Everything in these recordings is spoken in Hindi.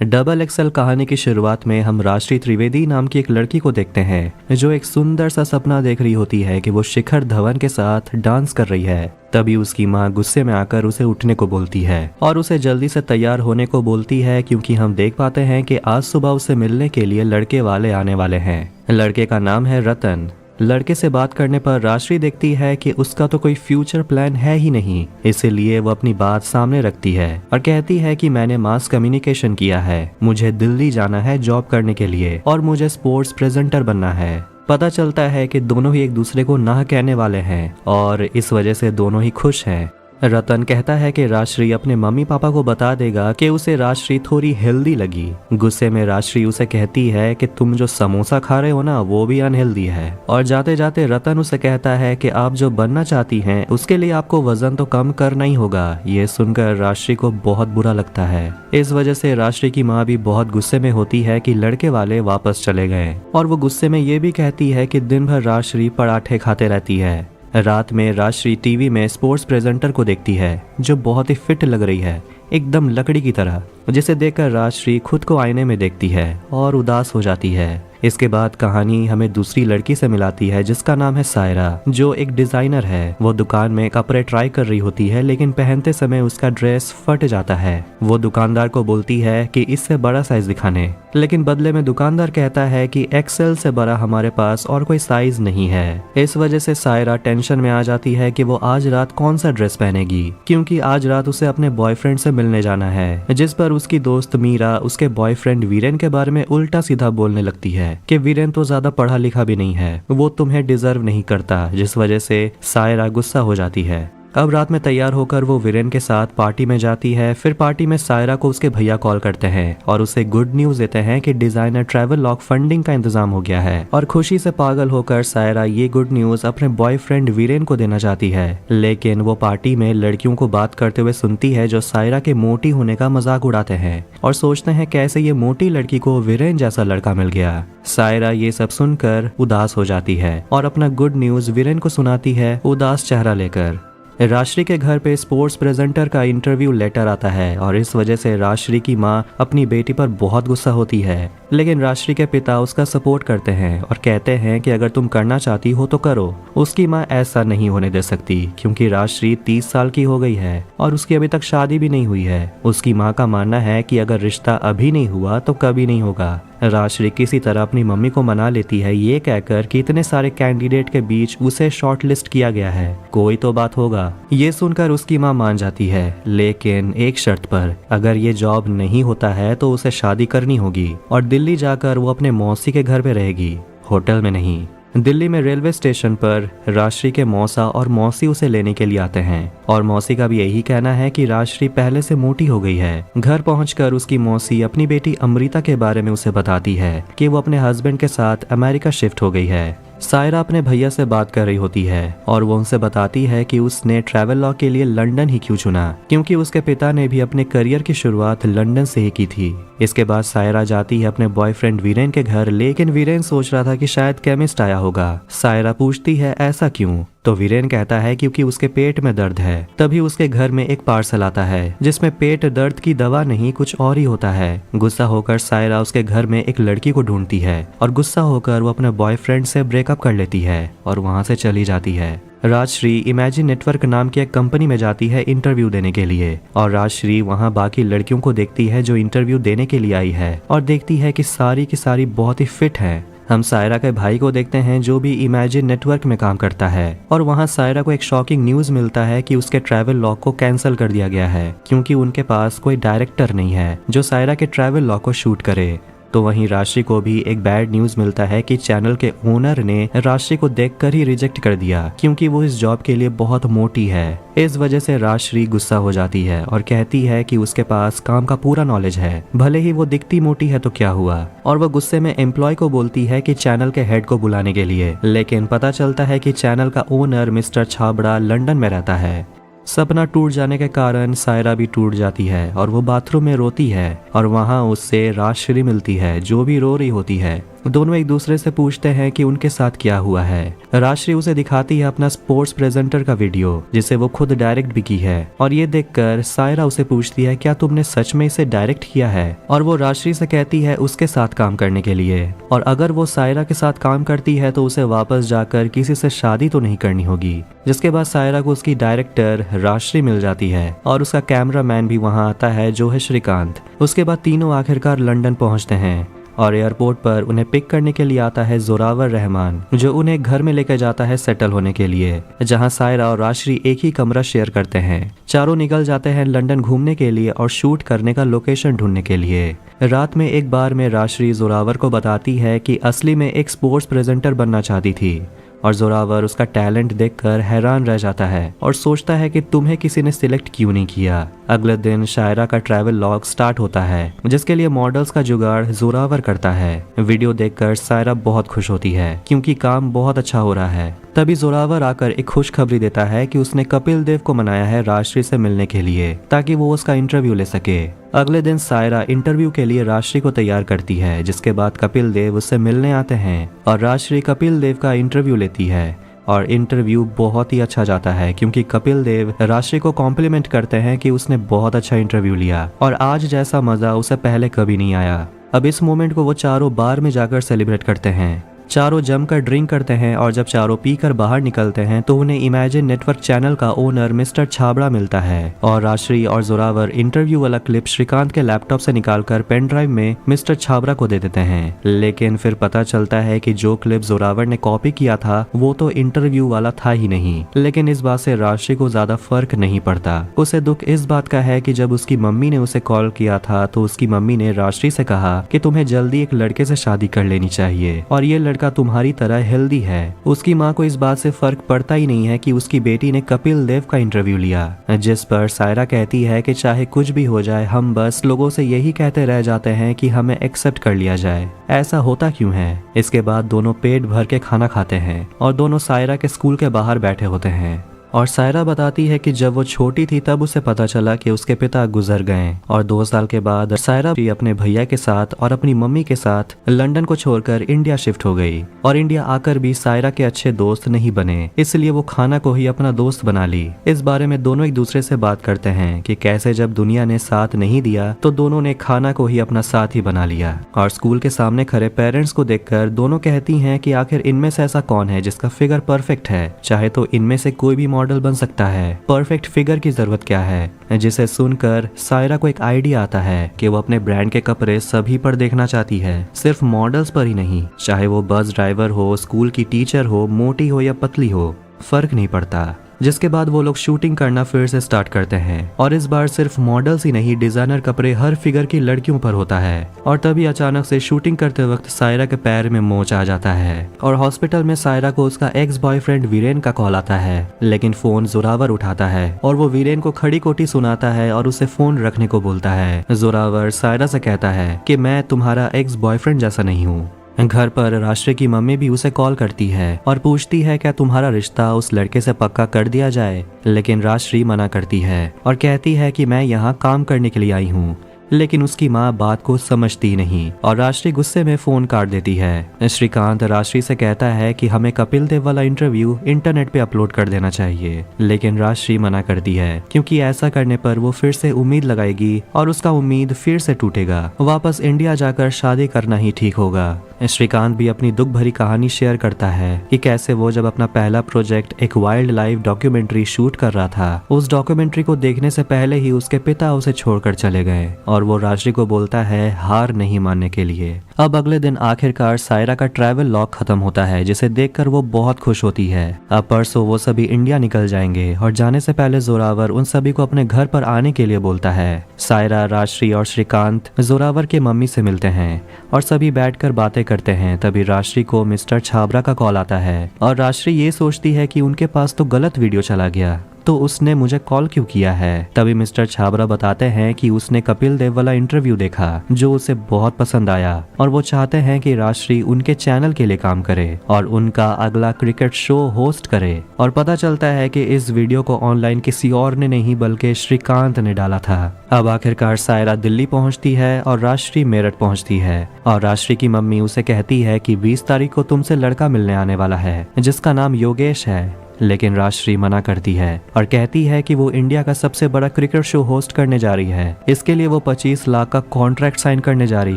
डबल एक्सएल कहानी की शुरुआत में हम राष्ट्रीय त्रिवेदी नाम की एक लड़की को देखते हैं जो एक सुंदर सा सपना देख रही होती है कि वो शिखर धवन के साथ डांस कर रही है। तभी उसकी माँ गुस्से में आकर उसे उठने को बोलती है और उसे जल्दी से तैयार होने को बोलती है, क्योंकि हम देख पाते हैं कि आज सुबह उसे मिलने के लिए लड़के वाले आने वाले हैं। लड़के का नाम है रतन। लड़के से बात करने पर राशि देखती है कि उसका तो कोई फ्यूचर प्लान है ही नहीं, इसीलिए वो अपनी बात सामने रखती है और कहती है कि मैंने मास कम्युनिकेशन किया है, मुझे दिल्ली जाना है जॉब करने के लिए और मुझे स्पोर्ट्स प्रेजेंटर बनना है। पता चलता है कि दोनों ही एक दूसरे को ना कहने वाले हैं और इस वजह से दोनों ही खुश हैं। रतन कहता है कि राजश्री अपने मम्मी पापा को बता देगा कि उसे राजश्री थोड़ी हेल्दी लगी। गुस्से में राजश्री उसे कहती है कि तुम जो समोसा खा रहे हो ना वो भी अनहेल्दी है। और जाते जाते रतन उसे कहता है कि आप जो बनना चाहती हैं उसके लिए आपको वजन तो कम करना ही होगा। ये सुनकर राजश्री को बहुत बुरा लगता है। इस वजह से राजश्री की माँ भी बहुत गुस्से में होती है कि लड़के वाले वापस चले गए और वो गुस्से में ये भी कहती है कि दिन भर राजश्री पराठे खाते रहती है। रात में राजश्री टीवी में स्पोर्ट्स प्रेजेंटर को देखती है जो बहुत ही फिट लग रही है, एकदम लकड़ी की तरह, जिसे देखकर राजश्री खुद को आईने में देखती है और उदास हो जाती है। इसके बाद कहानी हमें दूसरी लड़की से मिलाती है जिसका नाम है सायरा, जो एक डिजाइनर है। वो दुकान में कपड़े ट्राई कर रही होती है लेकिन पहनते समय उसका ड्रेस फट जाता है। वो दुकानदार को बोलती है कि इससे बड़ा साइज दिखाने, लेकिन बदले में दुकानदार कहता है कि एक्सेल से बड़ा हमारे पास और कोई साइज नहीं है। इस वजह से सायरा टेंशन में आ जाती है कि वो आज रात कौन सा ड्रेस पहनेगी, क्योंकि आज रात उसे अपने बॉयफ्रेंड से मिलने जाना है। जिस पर उसकी दोस्त मीरा उसके बॉयफ्रेंड वीरेन के बारे में उल्टा सीधा बोलने लगती है कि वीरेन तो ज्यादा पढ़ा लिखा भी नहीं है, वो तुम्हें डिजर्व नहीं करता, जिस वजह से सायरा गुस्सा हो जाती है। अब रात में तैयार होकर वो वीरेन के साथ पार्टी में जाती है। फिर पार्टी में सायरा को उसके भैया कॉल करते हैं और उसे गुड न्यूज देते हैं कि डिजाइनर ट्रैवल लॉग फंडिंग का इंतजाम हो गया है। और खुशी से पागल होकर सायरा ये गुड न्यूज अपने बॉयफ्रेंड वीरेन को देना चाहती है, लेकिन वो पार्टी में लड़कियों को बात करते हुए सुनती है जो सायरा के मोटी होने का मजाक उड़ाते हैं और सोचते हैं कैसे ये मोटी लड़की को वीरेन जैसा लड़का मिल गया। सायरा ये सब सुनकर उदास हो जाती है और अपना गुड न्यूज वीरेन को सुनाती है उदास चेहरा लेकर। राजश्री के घर पे स्पोर्ट्स प्रेजेंटर का इंटरव्यू लेटर आता है और इस वजह से राजश्री की माँ अपनी बेटी पर बहुत गुस्सा होती है, लेकिन राजश्री के पिता उसका सपोर्ट करते हैं और कहते हैं कि अगर तुम करना चाहती हो तो करो। उसकी माँ ऐसा नहीं होने दे सकती क्योंकि राजश्री 30 साल की हो गई है और उसकी अभी तक शादी भी नहीं हुई है। उसकी माँ का मानना है कि अगर रिश्ता अभी नहीं हुआ तो कभी नहीं होगा। राजश्री किसी तरह अपनी मम्मी को मना लेती है ये कहकर कि इतने सारे कैंडिडेट के बीच उसे शॉर्टलिस्ट किया गया है, कोई तो बात होगा। ये सुनकर उसकी माँ मान जाती है, लेकिन एक शर्त पर, अगर ये जॉब नहीं होता है तो उसे शादी करनी होगी और दिल्ली जाकर वो अपने मौसी के घर पे रहेगी, होटल में नहीं। दिल्ली में रेलवे स्टेशन पर राजश्री के मौसा और मौसी उसे लेने के लिए आते हैं और मौसी का भी यही कहना है कि राजश्री पहले से मोटी हो गई है। घर पहुंचकर उसकी मौसी अपनी बेटी अमृता के बारे में उसे बताती है कि वो अपने हस्बैंड के साथ अमेरिका शिफ्ट हो गई है। सायरा अपने भैया से बात कर रही होती है और वो उनसे बताती है कि उसने ट्रैवल लॉ के लिए लंदन ही क्यों चुना, क्योंकि उसके पिता ने भी अपने करियर की शुरुआत लंदन से ही की थी। इसके बाद सायरा जाती है अपने बॉयफ्रेंड वीरेन के घर, लेकिन वीरेन सोच रहा था कि शायद केमिस्ट आया होगा। सायरा पूछती है ऐसा क्यों, तो वीरेन कहता है क्योंकि उसके पेट में दर्द है। तभी उसके घर में एक पार्सल आता है जिसमें पेट दर्द की दवा नहीं कुछ और ही होता है। गुस्सा होकर सायरा उसके घर में एक लड़की को ढूंढती है और गुस्सा होकर वो अपने बॉयफ्रेंड से ब्रेकअप कर लेती है और वहां से चली जाती है। राजश्री इमेजिन नेटवर्क नाम की एक कंपनी में जाती है इंटरव्यू देने के लिए और राजश्री वहां बाकी लड़कियों को देखती है जो इंटरव्यू देने के लिए आई है और देखती है कि सारी की सारी बहुत ही फिट हैं। हम सायरा के भाई को देखते हैं जो भी इमेजिन नेटवर्क में काम करता है और वहां सायरा को एक शॉकिंग न्यूज मिलता है कि उसके ट्रैवल लॉग को कैंसिल कर दिया गया है, क्योंकि उनके पास कोई डायरेक्टर नहीं है जो सायरा के ट्रैवल लॉग को शूट करे। तो वहीं राजश्री को भी एक बैड न्यूज मिलता है कि चैनल के ओनर ने राजश्री को देखकर ही रिजेक्ट कर दिया, क्योंकि वो इस जॉब के लिए बहुत मोटी है। इस वजह से राजश्री गुस्सा हो जाती है और कहती है कि उसके पास काम का पूरा नॉलेज है, भले ही वो दिखती मोटी है तो क्या हुआ। और वो गुस्से में एम्प्लॉय को बोलती है कि चैनल के हेड को बुलाने के लिए, लेकिन पता चलता है कि चैनल का ओनर मिस्टर छाबड़ा लंदन में रहता है। सपना टूट जाने के कारण सायरा भी टूट जाती है और वो बाथरूम में रोती है और वहाँ उससे राजश्री मिलती है जो भी रो रही होती है। दोनों एक दूसरे से पूछते हैं कि उनके साथ क्या हुआ है। राजश्री उसे दिखाती है अपना स्पोर्ट्स प्रेजेंटर का वीडियो जिसे वो खुद डायरेक्ट भी की है, और ये देखकर सायरा उसे पूछती है क्या तुमने सच में इसे डायरेक्ट किया है, और वो राजश्री से कहती है उसके साथ काम करने के लिए, और अगर वो सायरा के साथ काम करती है तो उसे वापस जाकर किसी से शादी तो नहीं करनी होगी। जिसके बाद सायरा को उसकी डायरेक्टर राजश्री मिल जाती है और उसका कैमरामैन भी वहां आता है जो है श्रीकांत। उसके बाद तीनों आखिरकार लंदन पहुंचते हैं और एयरपोर्ट पर उन्हें पिक करने के लिए आता है जोरावर रहमान, जो उन्हें घर में लेकर जाता है सेटल होने के लिए, जहां सायरा और राजश्री एक ही कमरा शेयर करते हैं। चारों निकल जाते हैं लंदन घूमने के लिए और शूट करने का लोकेशन ढूंढने के लिए। रात में एक बार में राजश्री जोरावर को बताती है कि असली में एक स्पोर्ट्स प्रेजेंटर बनना चाहती थी, और जोरावर उसका टैलेंट देखकर हैरान रह जाता है और सोचता है कि तुम्हें किसी ने सिलेक्ट क्यों नहीं किया। अगले दिन शायरा का ट्रैवल लॉग स्टार्ट होता है जिसके लिए मॉडल्स का जुगाड़ जोरावर करता है। वीडियो देखकर सायरा बहुत खुश होती है क्योंकि काम बहुत अच्छा हो रहा है। तभी जोरावर आकर एक खुशखबरी देता है कि उसने कपिल देव को मनाया है राजश्री से मिलने के लिए ताकि वो उसका इंटरव्यू ले सके। अगले दिन सायरा इंटरव्यू के लिए राजश्री को तैयार करती है, जिसके बाद कपिल देव उससे मिलने आते हैं और राजश्री कपिल देव का इंटरव्यू लेती है और इंटरव्यू बहुत ही अच्छा जाता है क्योंकि कपिल देव राजश्री को कॉम्प्लीमेंट करते हैं कि उसने बहुत अच्छा इंटरव्यू लिया और आज जैसा मजा उसे पहले कभी नहीं आया। अब इस मोमेंट को वो चारों बार में जाकर सेलिब्रेट करते हैं। चारों जमकर ड्रिंक करते हैं और जब चारों पीकर बाहर निकलते हैं तो उन्हें इमेजिन नेटवर्क चैनल का ओनर मिस्टर छाबड़ा मिलता है और राजश्री और जोरावर इंटरव्यू वाला क्लिप श्रीकांत के लैपटॉप से निकालकर पेन ड्राइव में मिस्टर छाबड़ा को दे देते हैं। लेकिन फिर पता चलता है कि जो क्लिप जोरावर ने कॉपी किया था वो तो इंटरव्यू वाला था ही नहीं। लेकिन इस बात से राजश्री को ज्यादा फर्क नहीं पड़ता। उसे दुख इस बात का है कि जब उसकी मम्मी ने उसे कॉल किया था तो उसकी मम्मी ने राजश्री से कहा कि तुम्हें जल्दी एक लड़के से शादी कर लेनी चाहिए और ये लड़का तुम्हारी तरह हेल्दी है। उसकी माँ को इस बात से फर्क पड़ता ही नहीं है कि उसकी बेटी ने कपिल देव का इंटरव्यू लिया, जिस पर सायरा कहती है कि चाहे कुछ भी हो जाए हम बस लोगों से यही कहते रह जाते हैं कि हमें एक्सेप्ट कर लिया जाए, ऐसा होता क्यों है। इसके बाद दोनों पेट भर के खाना खाते हैं और दोनों सायरा के स्कूल के बाहर बैठे होते हैं और सायरा बताती है कि जब वो छोटी थी तब उसे पता चला कि उसके पिता गुजर गए और 2 साल के बाद सायरा भी अपने भैया के साथ और अपनी मम्मी के साथ लंदन को छोड़कर इंडिया शिफ्ट हो गई और इंडिया आकर भी सायरा के अच्छे दोस्त नहीं बने, इसलिए वो खाना को ही अपना दोस्त बना ली। इस बारे में दोनों एक दूसरे से बात करते हैं कि कैसे जब दुनिया ने साथ नहीं दिया तो दोनों ने खाना को ही अपना साथ ही बना लिया। और स्कूल के सामने खड़े पेरेंट्स को देखकर दोनों कहती हैं कि आखिर इनमें से ऐसा कौन है जिसका फिगर परफेक्ट है, चाहे तो इनमें से कोई भी मॉडल बन सकता है, परफेक्ट फिगर की जरूरत क्या है। जिसे सुनकर सायरा को एक आइडिया आता है कि वो अपने ब्रांड के कपड़े सभी पर देखना चाहती है, सिर्फ मॉडल्स पर ही नहीं। चाहे वो बस ड्राइवर हो, स्कूल की टीचर हो, मोटी हो या पतली हो, फर्क नहीं पड़ता। जिसके बाद वो लोग शूटिंग करना फिर से स्टार्ट करते हैं और इस बार सिर्फ मॉडल्स ही नहीं डिजाइनर कपड़े हर फिगर की लड़कियों पर होता है। और तभी अचानक से शूटिंग करते वक्त सायरा के पैर में मोच आ जाता है और हॉस्पिटल में सायरा को उसका एक्स बॉयफ्रेंड वीरेन का कॉल आता है, लेकिन फोन जोरावर उठाता है और वो वीरेन को खड़ी कोठी सुनाता है और उसे फोन रखने को बोलता है। जोरावर सायरा से कहता है कि मैं तुम्हारा एक्स बॉयफ्रेंड जैसा नहीं हूँ। घर पर राजश्री की मम्मी भी उसे कॉल करती है और पूछती है क्या तुम्हारा रिश्ता उस लड़के से पक्का कर दिया जाए, लेकिन राजश्री मना करती है और कहती है कि मैं यहाँ काम करने के लिए आई हूँ। लेकिन उसकी माँ बात को समझती नहीं और राजश्री गुस्से में फोन काट देती है। श्रीकांत राजश्री से कहता है कि हमें कपिल देव वाला इंटरव्यू इंटरनेट पे अपलोड कर देना चाहिए, लेकिन राजश्री मना करती है क्योंकि ऐसा करने पर वो फिर से उम्मीद लगाएगी और उसका उम्मीद फिर से टूटेगा। वापस इंडिया जाकर शादी करना ही ठीक होगा। श्रीकांत भी अपनी दुख भरी कहानी शेयर करता है कि कैसे वो जब अपना पहला प्रोजेक्ट एक वाइल्ड लाइफ डॉक्यूमेंट्री शूट कर रहा था, उस डॉक्यूमेंट्री को देखने से पहले ही उसके पिता उसे छोड़कर चले गए और वो राजश्री को बोलता है हार नहीं मानने के लिए। अब अगले दिन आखिरकार सायरा का ट्रैवल लॉग खत्म होता है, जिसे देखकर वो बहुत खुश होती है। अब परसों वो सभी इंडिया निकल जाएंगे और जाने से पहले जोरावर उन सभी को अपने घर पर आने के लिए बोलता है। सायरा, राजश्री और श्रीकांत जोरावर के मम्मी से मिलते हैं और सभी बैठकर बातें करते हैं। तभी राजश्री को मिस्टर छाबड़ा का कॉल आता है और राजश्री ये सोचती है कि उनके पास तो गलत वीडियो चला गया, तो उसने मुझे कॉल क्यों किया है। तभी मिस्टर छाबरा बताते हैं कि उसने कपिल देव वाला इंटरव्यू देखा जो उसे बहुत पसंद आया और वो चाहते हैं कि राजश्री उनके चैनल के लिए काम करे और उनका अगला क्रिकेट शो होस्ट करे। और पता चलता है कि इस वीडियो को ऑनलाइन किसी और ने नहीं बल्कि श्रीकांत ने डाला था। अब आखिरकार सायरा दिल्ली पहुंचती है और राजश्री मेरठ पहुंचती है और राजश्री की मम्मी उसे कहती है कि 20 तारीख को तुमसे लड़का मिलने आने वाला है जिसका नाम योगेश है। लेकिन राजश्री मना करती है और कहती है कि वो इंडिया का सबसे बड़ा क्रिकेट शो होस्ट करने जा रही है। इसके लिए वो 25 लाख का कॉन्ट्रैक्ट साइन करने जा रही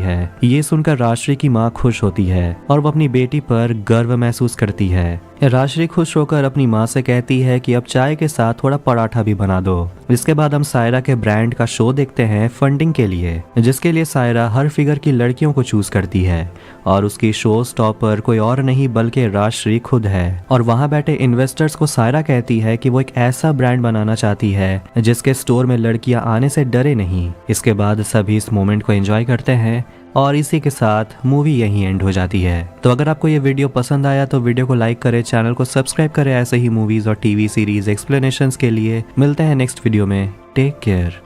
है। ये सुनकर राजश्री की माँ खुश होती है और वो अपनी बेटी पर गर्व महसूस करती है। राजश्री खुश होकर अपनी माँ से कहती है कि अब चाय के साथ थोड़ा पराठा भी बना दो। इसके बाद हम सायरा के ब्रांड का शो देखते हैं फंडिंग के लिए, जिसके लिए सायरा हर फिगर की लड़कियों को चूज करती है और उसकी शो स्टॉपर कोई और नहीं बल्कि राजश्री खुद है। और वहाँ बैठे इन्वेस्टर्स को सायरा कहती है कि वो एक ऐसा ब्रांड बनाना चाहती है जिसके स्टोर में लड़कियां आने से डरे नहीं। इसके बाद सभी इस मोमेंट को एंजॉय करते हैं और इसी के साथ मूवी यहीं एंड हो जाती है। तो अगर आपको ये वीडियो पसंद आया तो वीडियो को लाइक करें, चैनल को सब्सक्राइब करें ऐसे ही मूवीज और टीवी सीरीज एक्सप्लेनेशंस के लिए। मिलते हैं नेक्स्ट वीडियो में। Take care.